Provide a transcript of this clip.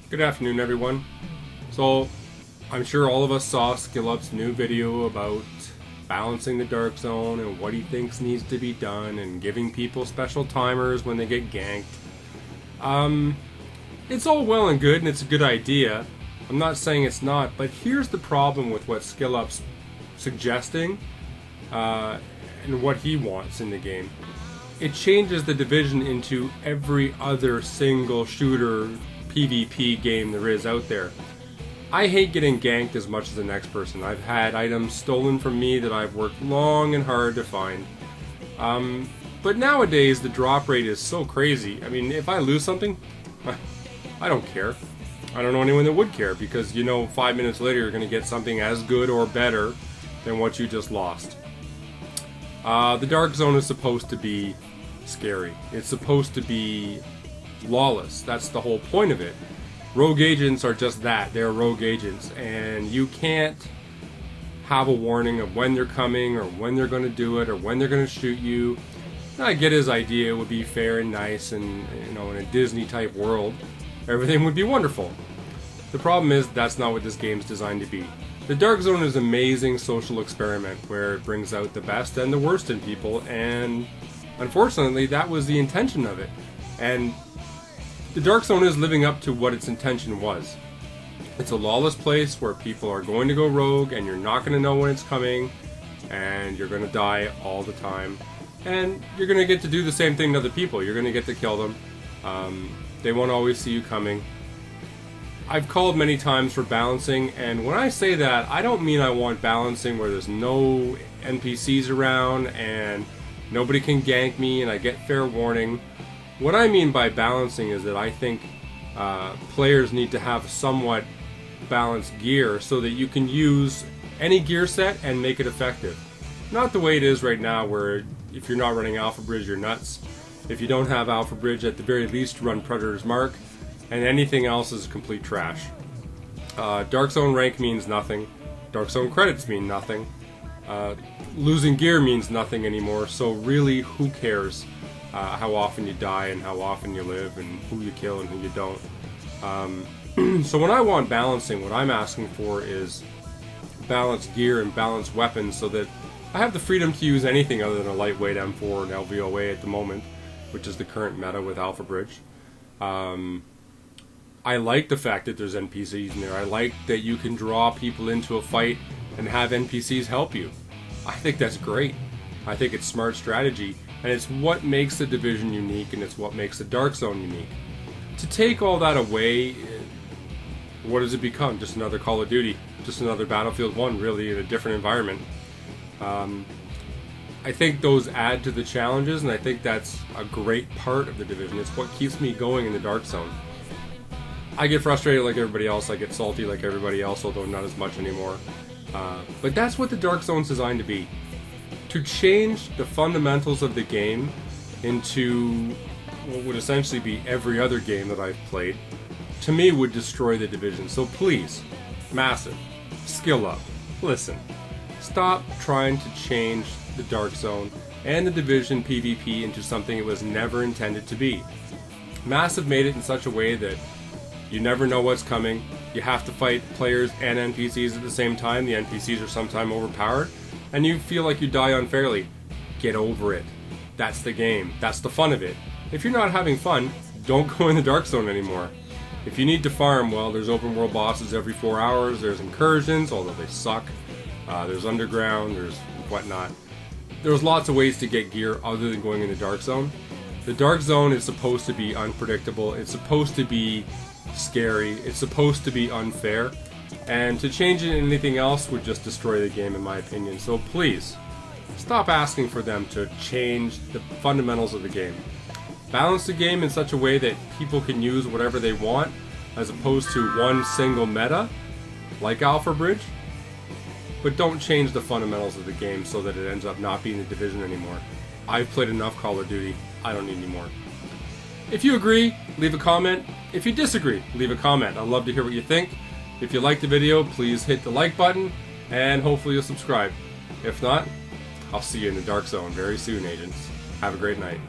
Good afternoon, everyone. So, I'm sure all of us saw SkillUp's new video about balancing the Dark Zone and what he thinks needs to be done and giving people special timers when they get ganked. It's all well and good and it's a good idea. I'm not saying it's not, but here's the problem with what SkillUp's suggesting and what he wants in the game. It changes the division into every other single shooter PvP game there is out there. I hate getting ganked as much as the next person. I've had items stolen from me that I've worked long and hard to find. But nowadays the drop rate is so crazy. I mean, if I lose something, I don't care. I don't know anyone that would care because 5 minutes later you're going to get something as good or better than what you just lost. The Dark Zone is supposed to be scary. It's supposed to be lawless. That's the whole point of it. Rogue agents are just that. They're rogue agents, and you can't have a warning of when they're coming or when they're going to do it or when they're going to shoot you. I get his idea. It would be fair and nice, and in a Disney type world everything would be wonderful. The problem is that's not what this game's designed to be. The Dark Zone is an amazing social experiment where it brings out the best and the worst in people, and unfortunately that was the intention of it. And the Dark Zone is living up to what its intention was. It's a lawless place where people are going to go rogue and you're not going to know when it's coming and you're going to die all the time. And you're going to get to do the same thing to other people. You're going to get to kill them. They won't always see you coming. I've called many times for balancing, and when I say that, I don't mean I want balancing where there's no NPCs around and nobody can gank me and I get fair warning. What I mean by balancing is that I think players need to have somewhat balanced gear so that you can use any gear set and make it effective. Not the way it is right now where if you're not running Alpha Bridge, you're nuts. If you don't have Alpha Bridge, at the very least run Predator's Mark, and anything else is complete trash. Dark Zone rank means nothing. Dark Zone credits mean nothing. Losing gear means nothing anymore, so really, who cares how often you die and how often you live and who you kill and who you don't. So when I want balancing, what I'm asking for is balanced gear and balanced weapons so that I have the freedom to use anything other than a lightweight M4 and LVOA at the moment, which is the current meta with Alpha Bridge. I like the fact that there's NPCs in there. I like that you can draw people into a fight and have NPCs help you. I think that's great. I think it's smart strategy, and it's what makes the Division unique, and it's what makes the Dark Zone unique. To take all that away, what does it become? Just another Call of Duty, just another Battlefield 1, really, in a different environment. I think those add to the challenges, and I think that's a great part of the Division. It's what keeps me going in the Dark Zone. I get frustrated like everybody else, I get salty like everybody else, although not as much anymore. But that's what the Dark Zone's designed to be. To change the fundamentals of the game into what would essentially be every other game that I've played, to me would destroy the Division. So please, Massive, SkillUp, listen. Stop trying to change the Dark Zone and the Division PvP into something it was never intended to be. Massive made it in such a way that you never know what's coming. You have to fight players and NPCs at the same time. The NPCs are sometimes overpowered, and you feel like you die unfairly. Get over it. That's the game. That's the fun of it. If you're not having fun, don't go in the Dark Zone anymore. If you need to farm, well, there's open world bosses every 4 hours. There's incursions, although they suck. There's underground. There's whatnot. There's lots of ways to get gear other than going in the Dark Zone. The Dark Zone is supposed to be unpredictable. It's supposed to be scary. It's supposed to be unfair. And to change it into anything else would just destroy the game, in my opinion. So please, stop asking for them to change the fundamentals of the game. Balance the game in such a way that people can use whatever they want, as opposed to one single meta, like Alpha Bridge. But don't change the fundamentals of the game so that it ends up not being the Division anymore. I've played enough Call of Duty. I don't need any more. If you agree, leave a comment. If you disagree, leave a comment. I'd love to hear what you think. If you liked the video, please hit the like button, and hopefully you'll subscribe. If not, I'll see you in the Dark Zone very soon, agents. Have a great night.